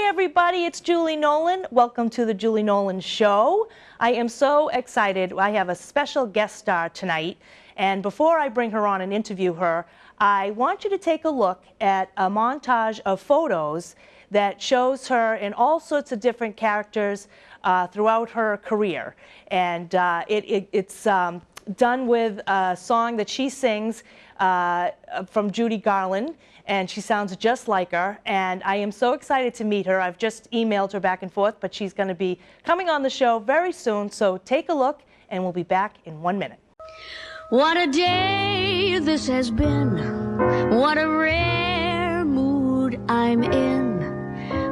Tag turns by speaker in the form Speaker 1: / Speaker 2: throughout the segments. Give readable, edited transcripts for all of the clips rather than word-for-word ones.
Speaker 1: Everybody, it's Julie Nolan. Welcome to the Julie Nolan Show. I am so excited. I have a special guest star tonight, and before I bring her on and interview her, I want you to take a look at a montage of photos that shows her in all sorts of different characters throughout her career. And it's done with a song that she sings from Judy Garland, and she sounds just like her, and I am so excited to meet her. I've just emailed her back and forth, but she's going to be coming on the show very soon, so take a look, and we'll be back in 1 minute.
Speaker 2: What a day this has been. What a rare mood I'm in.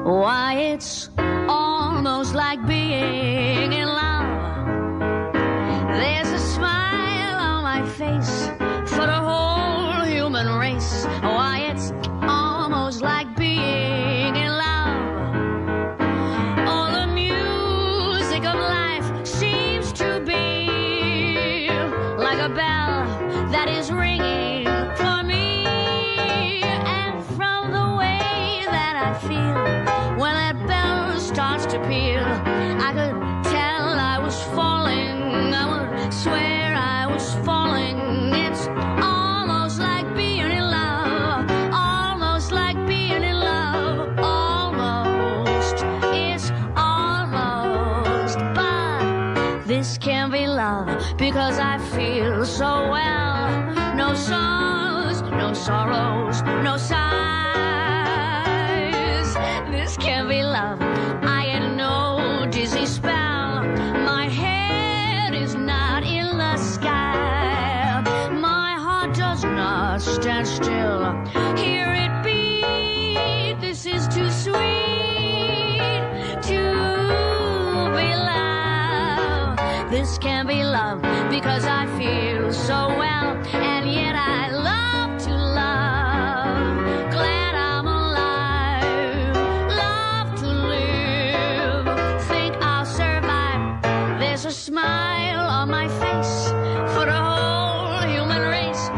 Speaker 2: Why, it's almost like being in love. There's a smile on my face for the whole human race. Why, it's almost like being in love. All the music of life seems to be like a bell that is ringing for me. And from the way that I feel when that bell starts to peal, I could tell I was falling. I would swear I was falling. It's almost like being in love. Almost like being in love. Almost. It's almost. But this can't be love because I feel so well. No songs, no sorrows, no sighs. This can't be love. I ain't no dizzy spell. My head is not in the sky. My heart does not stand still. Hear it beat. This is too sweet to be love. This can't be love because I feel so well, and yet I love to love. Glad I'm alive, love to live. Think I'll survive. There's a smile on my face for the whole human race.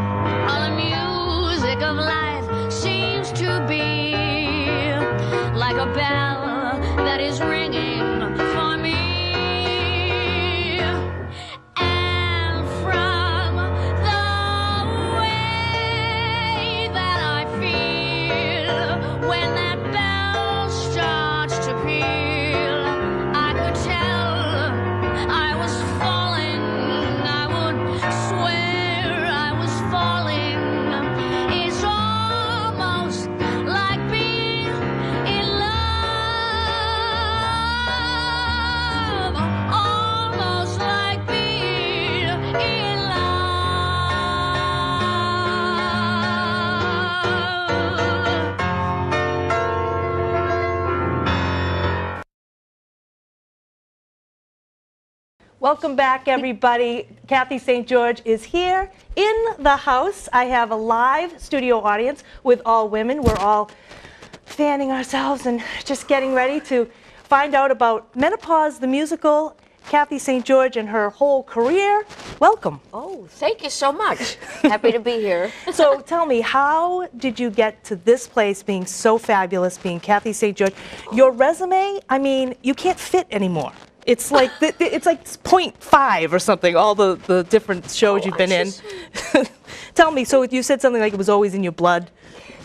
Speaker 2: All the music of life seems to be like a bell that is ringing for me. And from the way that I feel when that bell starts to peal, I could tell I was falling. I would swear I was falling. It's almost like being in love. Almost like being in love.
Speaker 1: Welcome back, everybody. Kathy St. George is here in the house. I have a live studio audience with all women. We're all fanning ourselves and just getting ready to find out about Menopause, the musical, Kathy St. George and her whole career. Welcome.
Speaker 3: Oh, thank you so much. Happy to be here.
Speaker 1: So tell me, how did you get to this place being so fabulous, being Kathy St. George? Your resume, I mean, you can't fit anymore. It's like it's like 0.5 or something, all the different shows you've been in. Tell me, so you said something like it was always in your blood,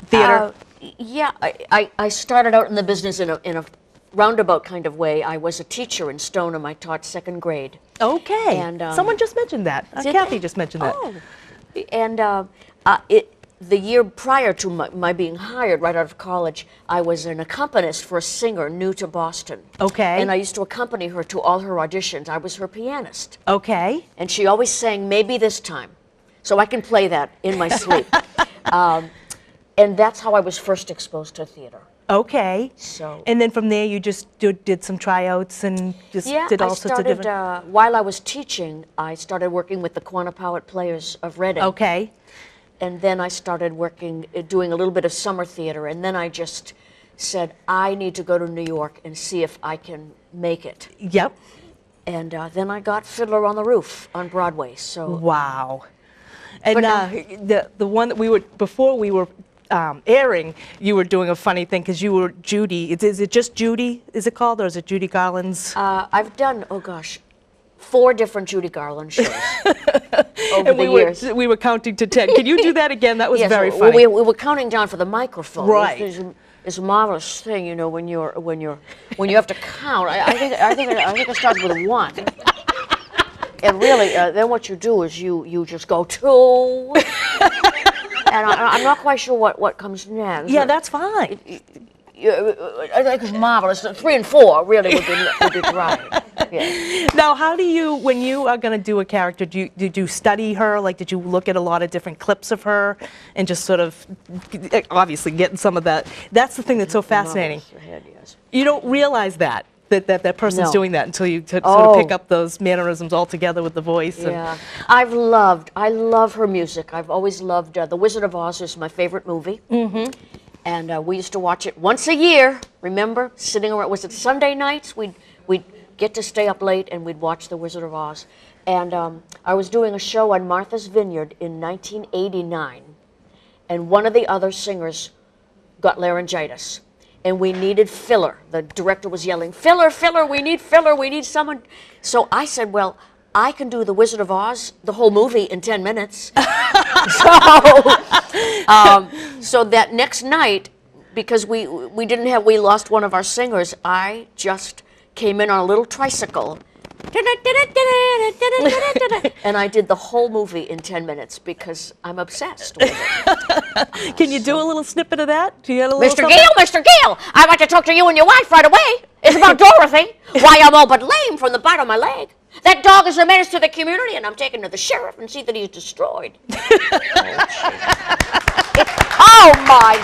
Speaker 1: theater?
Speaker 3: Yeah, I started out in the business in a roundabout kind of way. I was a teacher in Stoneham. I taught second grade.
Speaker 1: Okay.
Speaker 3: And
Speaker 1: someone just mentioned that.
Speaker 3: Did
Speaker 1: Kathy
Speaker 3: they?
Speaker 1: just mentioned that.
Speaker 3: Oh. And the year prior to my being hired right out of college, I was an accompanist for a singer new to Boston.
Speaker 1: Okay.
Speaker 3: And I used to accompany her to all her auditions. I was her pianist.
Speaker 1: Okay.
Speaker 3: And she always sang, "Maybe this time." So I can play that in my sleep. And that's how I was first exposed to theater.
Speaker 1: Okay.
Speaker 3: So.
Speaker 1: And then from there, you just did some tryouts and just did all sorts of different...
Speaker 3: While I was teaching, I started working with the Quantipowitt Players of Reading.
Speaker 1: Okay.
Speaker 3: And then I started doing a little bit of summer theater, and then I just said, I need to go to New York and see if I can make it.
Speaker 1: Yep.
Speaker 3: And then I got Fiddler on the Roof on Broadway. So.
Speaker 1: Wow. And the one that before we were airing, you were doing a funny thing because you were Judy. Is it just Judy, is it called, or is it Judy Garland's?
Speaker 3: I've done, 4 different Judy Garland shows over the years.
Speaker 1: We were counting to 10. Can you do that again? That was very
Speaker 3: well,
Speaker 1: funny.
Speaker 3: we were counting down for the microphone.
Speaker 1: Right.
Speaker 3: It's a marvelous thing, you know, when you have to count. I think it starts with 1. And really, then what you do is you just go 2. And I'm not quite sure what comes next.
Speaker 1: Yeah, that's fine.
Speaker 3: I think it's marvelous. 3 and 4 really would be right. Yeah.
Speaker 1: Now, how do you, when you are going to do a character, did you study her? Like, did you look at a lot of different clips of her and just sort of, obviously, getting some of that? That's the thing that's so fascinating.
Speaker 3: Yes. You
Speaker 1: You don't realize that person's doing that until you sort of pick up those mannerisms all together with the voice.
Speaker 3: Yeah. I love her music. I've always loved The Wizard of Oz is my favorite movie. Mm-hmm. And we used to watch it once a year, remember? Sitting around, was it Sunday nights? We'd get to stay up late and we'd watch The Wizard of Oz. And I was doing a show on Martha's Vineyard in 1989. And one of the other singers got laryngitis. And we needed filler. The director was yelling, "Filler, filler, we need filler, we need someone." So I said, well, I can do The Wizard of Oz, the whole movie, in 10 minutes. So that next night, because we lost one of our singers, I just came in on a little tricycle. And I did the whole movie in 10 minutes because I'm obsessed with it.
Speaker 1: Can you do a little snippet of that? Do you have a little
Speaker 3: Mr. Gale, I'd like to talk to you and your wife right away. It's about Dorothy. Why, I'm all but lame from the bottom of my leg. That dog is a menace to the community, and I'm taking to the sheriff and see that he's destroyed. Oh, my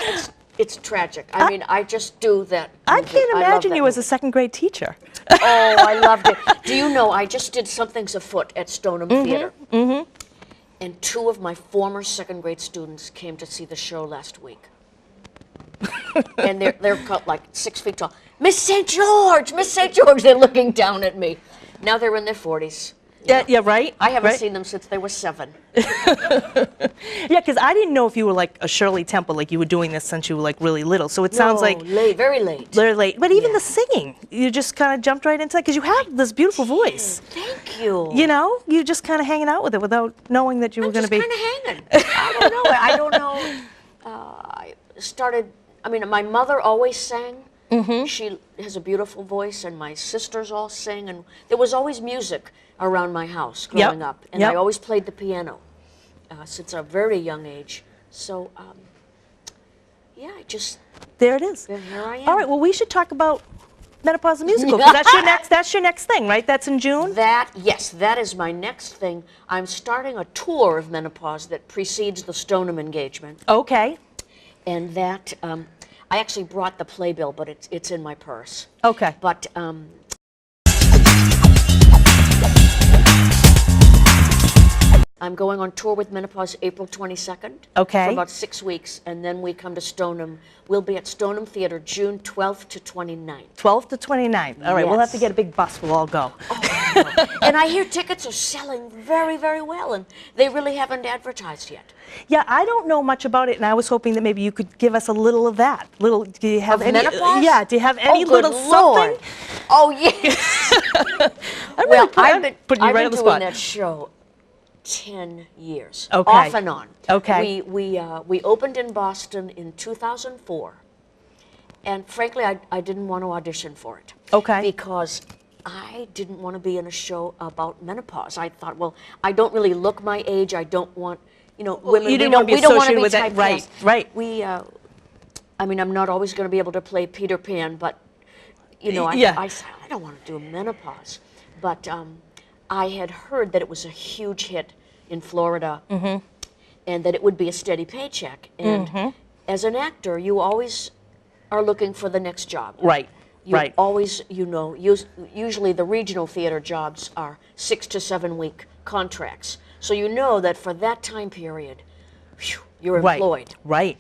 Speaker 3: goodness. It's tragic. I mean, I just do that.
Speaker 1: I can't imagine you as a second-grade teacher.
Speaker 3: Oh, I loved it. Do you know, I just did Something's Afoot at Stoneham Theater. Mm-hmm. And 2 of my former second-grade students came to see the show last week. And they're cut like 6 feet tall. Miss St. George, they're looking down at me. Now they're in their 40s.
Speaker 1: Yeah, right.
Speaker 3: I haven't seen them since they were 7.
Speaker 1: Yeah, because I didn't know if you were like a Shirley Temple, like you were doing this since you were like really little. So it sounds like
Speaker 3: late, very late.
Speaker 1: Very late. But even the singing, you just kind of jumped right into that because you have this beautiful voice.
Speaker 3: Thank you.
Speaker 1: You know, you just kind of hanging out with it without knowing that you were going to be.
Speaker 3: Kind of hanging. I don't know. I started. I mean, my mother always sang. Mm-hmm. She has a beautiful voice, and my sisters all sing, and there was always music around my house growing up, and I always played the piano since a very young age. So, yeah,
Speaker 1: there it is.
Speaker 3: Here I am.
Speaker 1: All right. Well, we should talk about Menopause the musical because that's your next thing, right? That's in June.
Speaker 3: Yes, that is my next thing. I'm starting a tour of Menopause that precedes the Stoneham engagement.
Speaker 1: Okay.
Speaker 3: And that. I actually brought the playbill, but it's in my purse.
Speaker 1: Okay.
Speaker 3: But I'm going on tour with Menopause April 22nd.
Speaker 1: Okay.
Speaker 3: For about 6 weeks, and then we come to Stoneham. We'll be at Stoneham Theater June 12th to 29th.
Speaker 1: 12th to 29th. All right, we'll have to get a big bus. We'll all go.
Speaker 3: Oh, and I hear tickets are selling very, very well, and they really haven't advertised yet.
Speaker 1: Yeah, I don't know much about it, and I was hoping that maybe you could give us a little of that. Do you have any?
Speaker 3: Menopause?
Speaker 1: Yeah. Do you have any little
Speaker 3: Lord.
Speaker 1: something?
Speaker 3: Oh yes.
Speaker 1: Well,
Speaker 3: I've been
Speaker 1: doing
Speaker 3: that show 10 years,
Speaker 1: okay.
Speaker 3: Off and on.
Speaker 1: Okay.
Speaker 3: We opened in Boston in 2004, and frankly, I didn't want to audition for it.
Speaker 1: Okay.
Speaker 3: Because I didn't want to be in a show about menopause. I thought, well, I don't really look my age. I don't want, you know, women.
Speaker 1: You didn't
Speaker 3: we
Speaker 1: want to be
Speaker 3: we don't want to
Speaker 1: associated
Speaker 3: be
Speaker 1: with that, right?
Speaker 3: typecast.
Speaker 1: Right.
Speaker 3: We, I mean, I'm not always going to be able to play Peter Pan, but you know,
Speaker 1: Yeah.
Speaker 3: I said I don't want to do a menopause. But I had heard that it was a huge hit in Florida, and that it would be a steady paycheck. And as an actor, you always are looking for the next job.
Speaker 1: Right.
Speaker 3: You
Speaker 1: Right.
Speaker 3: always, you know, usually the regional theater jobs are 6 to 7 week contracts. So you know that for that time period, whew, you're
Speaker 1: Right.
Speaker 3: employed.
Speaker 1: Right.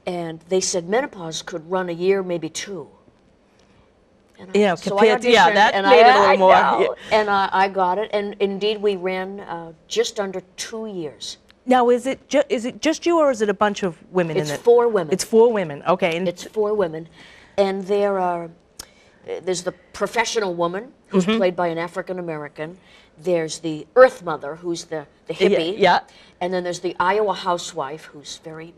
Speaker 3: And they said menopause could run a year, maybe 2. And
Speaker 1: You know,
Speaker 3: so
Speaker 1: compared to, yeah,
Speaker 3: auditioned,
Speaker 1: that
Speaker 3: and
Speaker 1: made it a little
Speaker 3: I
Speaker 1: more.
Speaker 3: know, and I got it. And indeed, we ran just under 2 years.
Speaker 1: Now, is it just you, or is it a bunch of women
Speaker 3: It's
Speaker 1: in it?
Speaker 3: 4 women.
Speaker 1: It's 4 women. Okay. And
Speaker 3: It's 4 women, and there's the professional woman who's played by an African American. There's the Earth Mother, who's the hippie.
Speaker 1: Yeah.
Speaker 3: And then there's the Iowa housewife, who's very,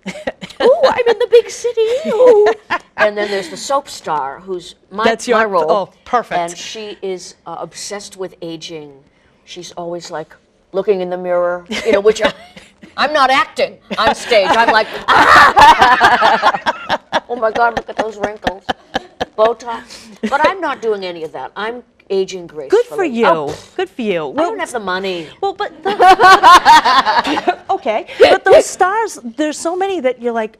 Speaker 3: ooh, I'm in the big city. Ooh. And then there's the soap star, who's my role.
Speaker 1: Oh, perfect.
Speaker 3: And she is obsessed with aging. She's always like looking in the mirror, you know, which I'm not acting on stage. I'm like, oh my God, look at those wrinkles. Botox. But I'm not doing any of that. I'm aging gracefully.
Speaker 1: good for you.
Speaker 3: Oh,
Speaker 1: Good for you.
Speaker 3: I don't have the money.
Speaker 1: Well, but okay, but those stars, there's so many that you're like.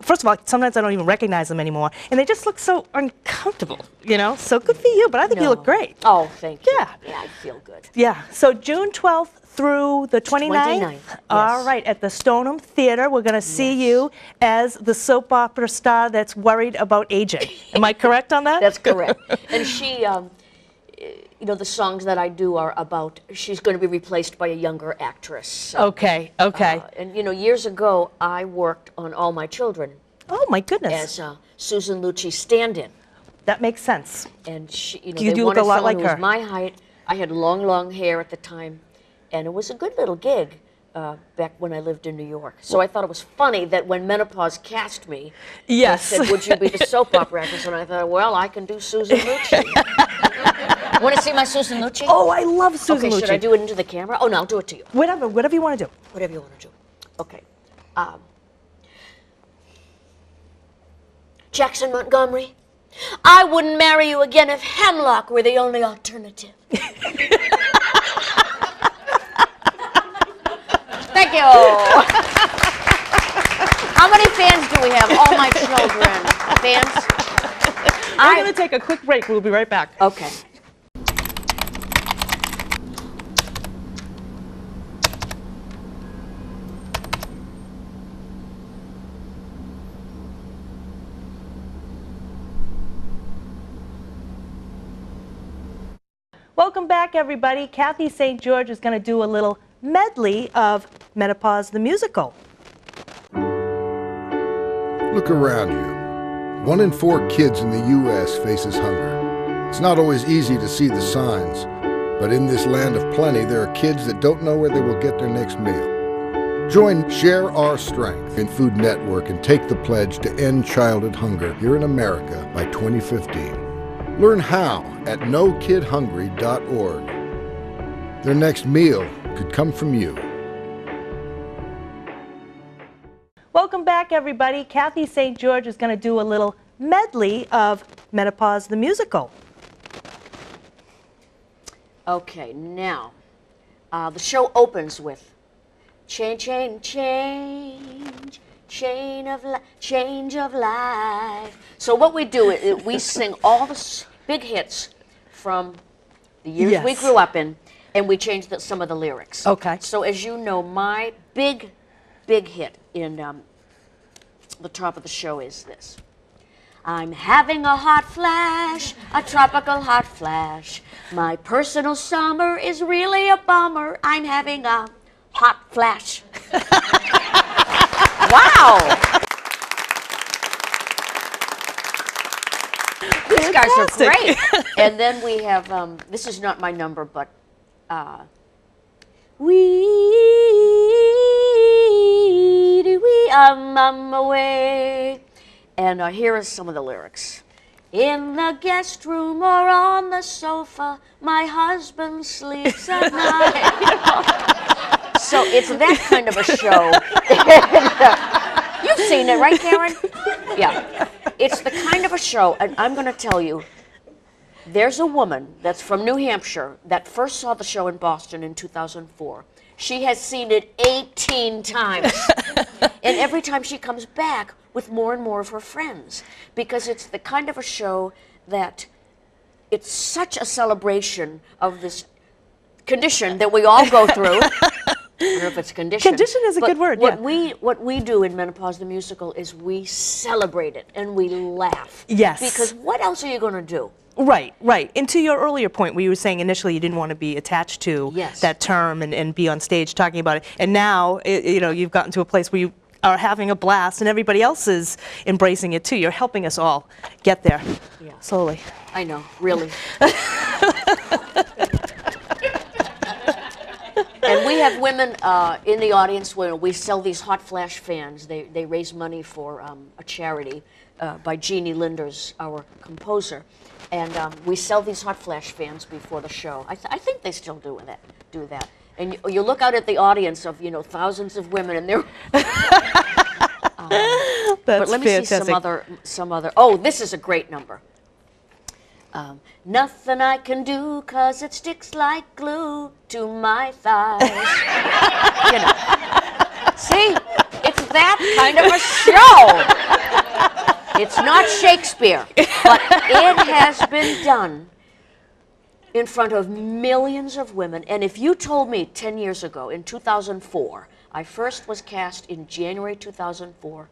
Speaker 1: First of all, sometimes I don't even recognize them anymore, and they just look so uncomfortable, you know. So good for you, but I think you look great.
Speaker 3: Oh, thank you.
Speaker 1: Yeah.
Speaker 3: Yeah, I feel good.
Speaker 1: Yeah. So June 12th through the 29th.
Speaker 3: 29th,
Speaker 1: All
Speaker 3: yes.
Speaker 1: right, at the Stoneham Theater, we're going to see you as the soap opera star that's worried about aging. Am I correct on that?
Speaker 3: That's correct. And she, you know, the songs that I do are about, she's going to be replaced by a younger actress. So,
Speaker 1: Okay. Okay.
Speaker 3: and, you know, years ago, I worked on All My Children
Speaker 1: Oh my goodness.
Speaker 3: as Susan Lucci's stand-in.
Speaker 1: That makes sense.
Speaker 3: And she, you know,
Speaker 1: You
Speaker 3: they
Speaker 1: do look
Speaker 3: wanted
Speaker 1: a lot
Speaker 3: someone
Speaker 1: like
Speaker 3: who was
Speaker 1: her.
Speaker 3: my height. I had long hair at the time, and it was a good little gig back when I lived in New York. So I thought it was funny that when Menopause cast me,
Speaker 1: Yes.
Speaker 3: they said, would you be the soap opera actress? And I thought, well, I can do Susan Lucci. Want to see my Susan Lucci?
Speaker 1: Oh, I love Susan
Speaker 3: okay,
Speaker 1: Lucci.
Speaker 3: should I do it into the camera? Oh, no, I'll do it to you.
Speaker 1: Whatever you want to do.
Speaker 3: Whatever you want to do. Okay. Jackson Montgomery, I wouldn't marry you again if hemlock were the only alternative. Thank you. How many fans do we have? All my children. Fans?
Speaker 1: We're going to take a quick break. We'll be right back.
Speaker 3: Okay.
Speaker 1: Welcome back, everybody. Kathy St. George is going to do a little medley of Menopause the Musical.
Speaker 4: Look around you. 1 in 4 kids in the U.S. faces hunger. It's not always easy to see the signs, but in this land of plenty, there are kids that don't know where they will get their next meal. Join Share Our Strength in Food Network and take the pledge to end childhood hunger here in America by 2015. Learn how at NoKidHungry.org. Their next meal could come from you.
Speaker 1: Welcome back, everybody. Kathy St. George is going to do a little medley of Menopause the Musical.
Speaker 3: Okay, now, the show opens with change, change, change, change of life. So what we do is we sing all the big hits from the years we
Speaker 1: Yes.
Speaker 3: grew up in, and we change some of the lyrics.
Speaker 1: Okay.
Speaker 3: So as you know, my big hit in the top of the show is this. I'm having a hot flash, a tropical hot flash. My personal summer is really a bummer. I'm having a hot flash. Wow! These guys are great. And then we have, this is not my number, but I'm away. And here are some of the lyrics. In the guest room or on the sofa, my husband sleeps at night. So it's that kind of a show. You've seen it, right, Karen? Yeah. It's the kind of a show, and I'm going to tell you, there's a woman that's from New Hampshire that first saw the show in Boston in 2004. She has seen it 18 times. And every time she comes back with more and more of her friends, because it's the kind of a show that it's such a celebration of this condition that we all go through. I don't know if it's a condition.
Speaker 1: Condition is a good word,
Speaker 3: what we do in Menopause the Musical is we celebrate it and we laugh.
Speaker 1: Yes.
Speaker 3: Because what else are you going to do?
Speaker 1: Right, right. And to your earlier point where you were saying initially you didn't want to be attached to that term and be on stage talking about it. And now, you've gotten to a place where you are having a blast and everybody else is embracing it too. You're helping us all get there slowly.
Speaker 3: I know, really. And we have women in the audience where we sell these hot flash fans. They raise money for a charity by Jeannie Linders, our composer. And we sell these hot flash fans before the show. I think they still do that. And you look out at the audience of thousands of women, and they're. But let me
Speaker 1: fantastic.
Speaker 3: see some other. Oh, this is a great number. Nothing I can do 'cause it sticks like glue to my thighs. See, it's that kind of a show. It's not Shakespeare, but it has been done in front of millions of women. And if you told me 10 years ago, in 2004, I first was cast in January 2004,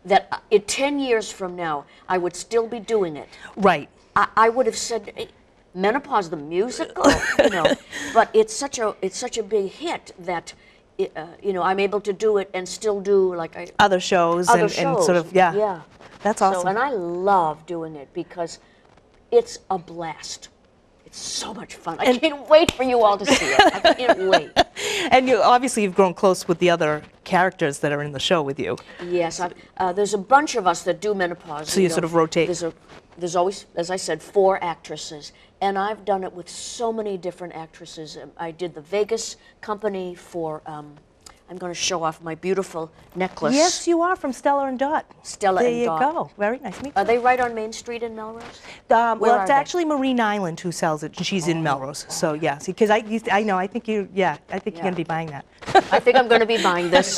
Speaker 3: that in 10 years from now, I would still be doing it.
Speaker 1: Right.
Speaker 3: I would have said, hey, Menopause the Musical, but it's such a big hit that I'm able to do it and still do
Speaker 1: other shows and sort of
Speaker 3: yeah.
Speaker 1: That's awesome.
Speaker 3: So, and I love doing it because it's a blast. It's so much fun. I can't wait for you all to see it. I can't wait.
Speaker 1: And you've grown close with the other characters that are in the show with you.
Speaker 3: Yes, there's a bunch of us that do Menopause.
Speaker 1: So you sort of rotate.
Speaker 3: There's always, as I said, 4 actresses, and I've done it with so many different actresses. I did the Vegas company for. I'm going to show off my beautiful necklace.
Speaker 1: Yes, you are from Stella and Dot.
Speaker 3: Stella and Dot.
Speaker 1: There you go. Very nice to meet you.
Speaker 3: Are they right on Main Street in Melrose?
Speaker 1: Well, it's actually Marine Island who sells it, and she's in Melrose. So yes, because I think you're going to be buying that.
Speaker 3: I think I'm going to be buying this.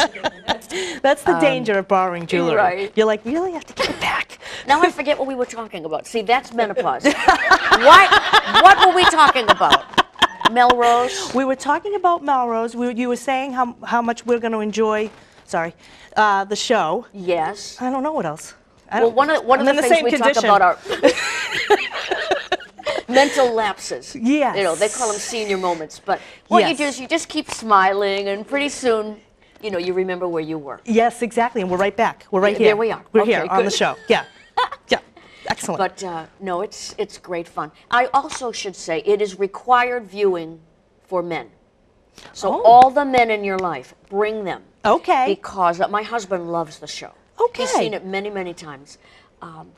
Speaker 1: That's the danger of borrowing jewelry.
Speaker 3: Right.
Speaker 1: You're like, really have to give it back.
Speaker 3: Now I forget what we were talking about. See, that's Menopause. What were we talking about? Melrose.
Speaker 1: We were talking about Melrose. You were saying how much we're going to enjoy. Sorry, the show.
Speaker 3: Yes.
Speaker 1: I don't know what else.
Speaker 3: One of the things we talk about are mental lapses.
Speaker 1: Yes.
Speaker 3: They call them senior moments. But what you do is you just keep smiling, and pretty soon, you remember where you were.
Speaker 1: Yes, exactly. And we're right back. We're right here.
Speaker 3: There we are.
Speaker 1: We're
Speaker 3: Okay,
Speaker 1: here on the show. Yeah. Yeah. Excellent.
Speaker 3: But no, it's great fun. I also should say it is required viewing for men. So all the men in your life, bring them.
Speaker 1: Okay.
Speaker 3: Because my husband loves the show.
Speaker 1: Okay.
Speaker 3: He's seen it many, many times.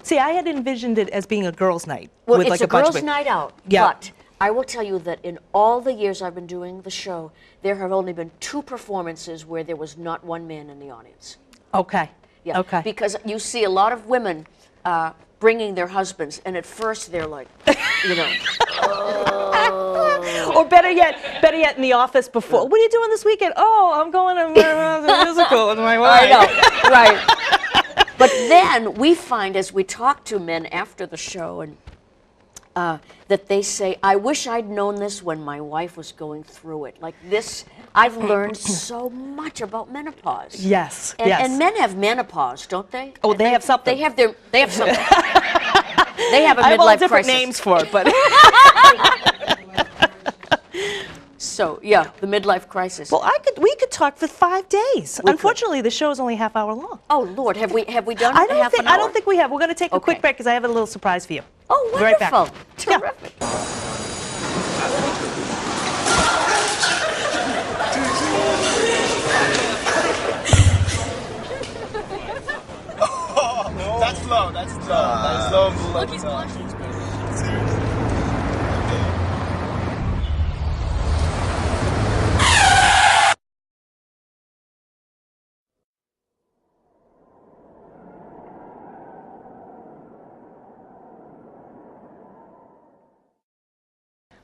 Speaker 1: See, I had envisioned it as being a girls' night.
Speaker 3: Well,
Speaker 1: with
Speaker 3: it's
Speaker 1: a bunch
Speaker 3: girls' night out.
Speaker 1: Yeah.
Speaker 3: But I will tell you that in all the years I've been doing the show, there have only been 2 performances where there was not one man in the audience.
Speaker 1: Okay.
Speaker 3: Yeah.
Speaker 1: Okay.
Speaker 3: Because you see a lot of women bringing their husbands, and at first they're like,
Speaker 1: Or better yet, in the office before. What are you doing this weekend? Oh, I'm going to a musical with my wife.
Speaker 3: I know, right. But then we find, as we talk to men after the show, and that they say, I wish I'd known this when my wife was going through it. Like this, I've learned so much about menopause.
Speaker 1: Yes,
Speaker 3: And men have menopause, don't they?
Speaker 1: Oh, they have something.
Speaker 3: They have something. They have a midlife crisis.
Speaker 1: I have all different names for it, but.
Speaker 3: So, yeah, the midlife crisis.
Speaker 1: Well, we could talk for 5 days. Unfortunately, the show is only half hour long.
Speaker 3: Oh, Lord, have we done
Speaker 1: I
Speaker 3: half an hour?
Speaker 1: I don't think we have. We're going to take a quick break because I have a little surprise for you.
Speaker 3: Oh,
Speaker 1: Be right back.
Speaker 3: wonderful. Terrific.
Speaker 1: Yeah.
Speaker 5: That's slow. That's slow. That's slow. Look, he's blushing.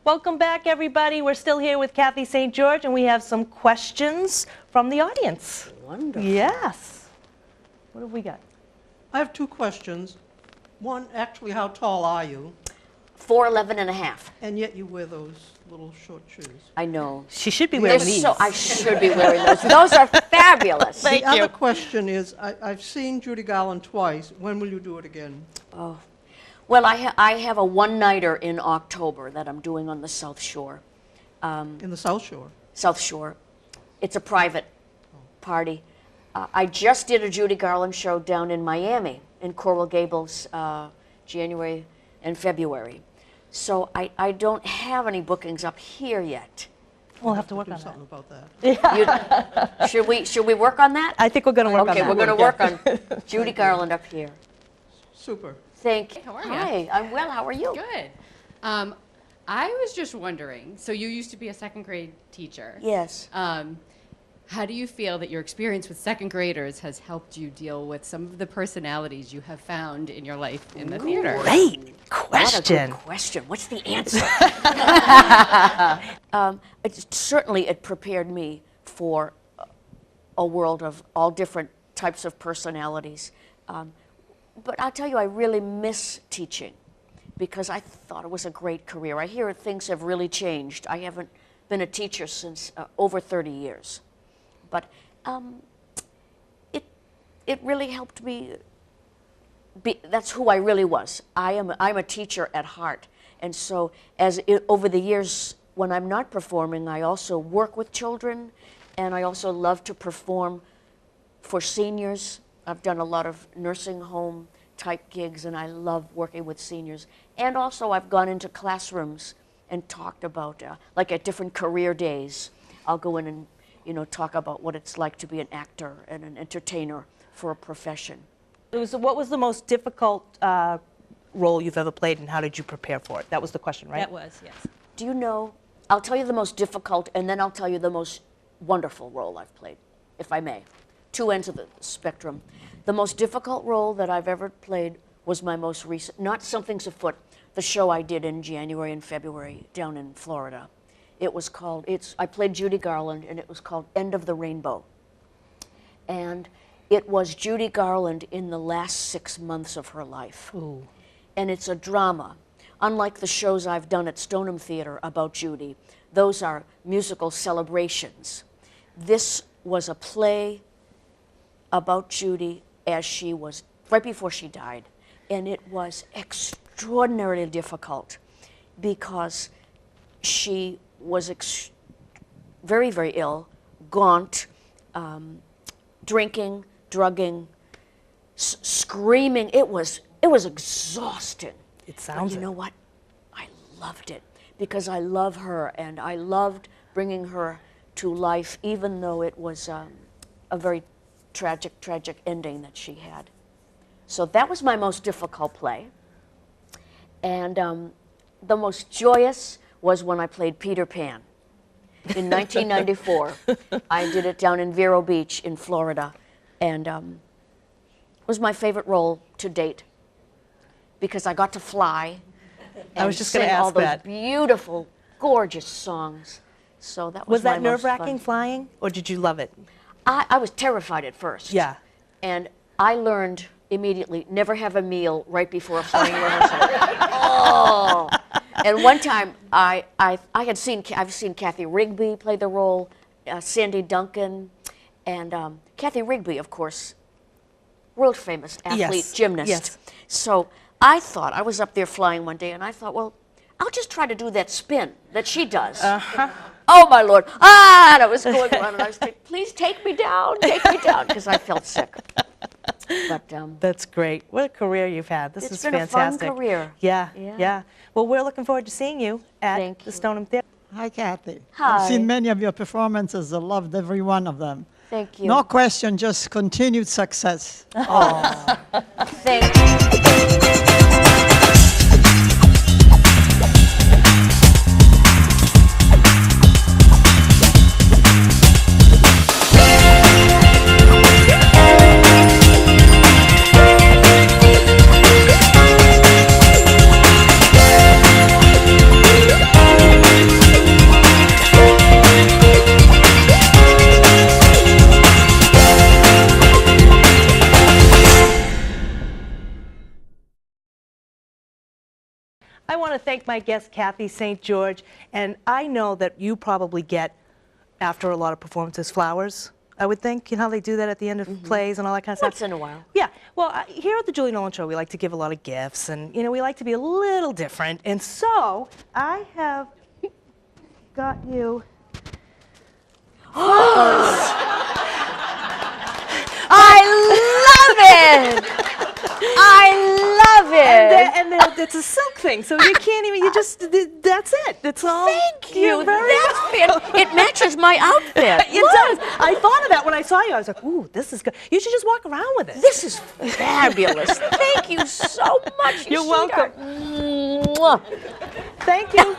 Speaker 1: Welcome back, everybody. We're still here with Kathy St. George, and we have some questions from the audience.
Speaker 3: Wonderful.
Speaker 1: Yes. What have we got?
Speaker 6: I have two questions. One, actually, how tall are you?
Speaker 3: 4'11" and a half.
Speaker 6: And yet you wear those little short shoes.
Speaker 3: I know.
Speaker 1: She should be wearing these.
Speaker 3: I should be wearing those. Those are fabulous.
Speaker 1: Thank
Speaker 6: The
Speaker 1: you.
Speaker 6: other question is, I've seen Judy Garland twice. When will you do it again?
Speaker 3: Oh. Well, I have a one-nighter in October that I'm doing on the South Shore.
Speaker 6: In the South Shore?
Speaker 3: South Shore. It's a private party. I just did a Judy Garland show down in Miami, in Coral Gables, January and February. So I don't have any bookings up here yet.
Speaker 1: We'll have to work
Speaker 6: Do
Speaker 1: on
Speaker 6: something
Speaker 1: that.
Speaker 6: about that.
Speaker 3: Should we work on that?
Speaker 1: I think we're going to work on that.
Speaker 3: Okay, we're going to work on Judy Garland up here.
Speaker 6: Super.
Speaker 3: Thank you.
Speaker 7: How are you?
Speaker 3: Hi, I'm well. How are you?
Speaker 7: Good. I was just wondering, so you used to be a second grade teacher.
Speaker 3: Yes.
Speaker 7: How do you feel that your experience with second graders has helped you deal with some of the personalities you have found in your life in the theater?
Speaker 1: Great question.
Speaker 3: What a good question. What's the answer? Certainly, it prepared me for a world of all different types of personalities. But I'll tell you, I really miss teaching because I thought it was a great career. I hear things have really changed. I haven't been a teacher since over 30 years. But it really helped me. That's who I really was. I'm a teacher at heart. And so over the years, when I'm not performing, I also work with children, and I also love to perform for seniors. I've done a lot of nursing home type gigs, and I love working with seniors. And also I've gone into classrooms and talked about, like at different career days, I'll go in and talk about what it's like to be an actor and an entertainer for a profession.
Speaker 1: What was the most difficult role you've ever played, and how did you prepare for it? That was the question, right?
Speaker 7: That was, yes.
Speaker 3: Do you know, I'll tell you the most difficult, and then I'll tell you the most wonderful role I've played, if I may. Two ends of the spectrum. The most difficult role that I've ever played was my most recent, not Something's Afoot, the show I did in January and February down in Florida. It was called, I played Judy Garland, and it was called End of the Rainbow. And it was Judy Garland in the last 6 months of her life.
Speaker 1: Ooh.
Speaker 3: And it's a drama. Unlike the shows I've done at Stoneham Theater about Judy, those are musical celebrations. This was a play about Judy as she was, right before she died. And it was extraordinarily difficult because she was very, very ill, gaunt, drinking, drugging, screaming. It was exhausting.
Speaker 1: It sounds.
Speaker 3: But you know what? I loved it because I love her, and I loved bringing her to life, even though it was a very tragic ending that she had. So that was my most difficult play. And the most joyous was when I played Peter Pan in 1994. I did it down in Vero Beach in Florida, and it was my favorite role to date because I got to fly and
Speaker 1: I was just going to
Speaker 3: sing all
Speaker 1: ask
Speaker 3: those
Speaker 1: that.
Speaker 3: beautiful, gorgeous songs. So that was
Speaker 1: that
Speaker 3: my most
Speaker 1: nerve-wracking
Speaker 3: fun.
Speaker 1: flying, or did you love it?
Speaker 3: I was terrified at first.
Speaker 1: Yeah.
Speaker 3: And I learned immediately, never have a meal right before a flying rehearsal. Oh! And one time, I've seen Kathy Rigby play the role, Sandy Duncan, and Kathy Rigby, of course, world famous athlete,
Speaker 1: Yes.
Speaker 3: gymnast.
Speaker 1: Yes.
Speaker 3: So I thought, I was up there flying one day, and I thought, well, I'll just try to do that spin that she does. Oh my Lord! And I was going around, and I was saying, please take me down, because I felt sick. But
Speaker 1: That's great. What a career you've had. This is
Speaker 3: it's been a
Speaker 1: fantastic.
Speaker 3: fun career.
Speaker 1: Yeah,
Speaker 3: Yeah.
Speaker 1: yeah. Well, we're looking forward to seeing you at
Speaker 3: Thank
Speaker 1: the
Speaker 3: you.
Speaker 1: Stoneham Theater.
Speaker 8: Hi, Kathy.
Speaker 3: Hi.
Speaker 8: I've seen many of your performances. I loved every one of them.
Speaker 3: Thank you.
Speaker 8: No question, just continued success.
Speaker 3: Thank you.
Speaker 1: I want to thank my guest, Kathy St. George, and I know that you probably get, after a lot of performances, flowers, I would think. You know how they do that at the end of plays and all that kind of stuff?
Speaker 3: Once in a while.
Speaker 1: Yeah. Well, here at the Julie Nolan Show, we like to give a lot of gifts, and, you know, we like to be a little different. And so, I have got you...
Speaker 3: I love it! I love it!
Speaker 1: And it's a silk thing, so you can't even, that's it. That's all.
Speaker 3: Thank you.
Speaker 1: You're very welcome.
Speaker 3: It matches my outfit.
Speaker 1: It does. I thought of that when I saw you. I was like, ooh, this is good. You should just walk around with it.
Speaker 3: This is fabulous. Thank you so much.
Speaker 1: You're welcome.
Speaker 3: Mwah.
Speaker 1: Thank you.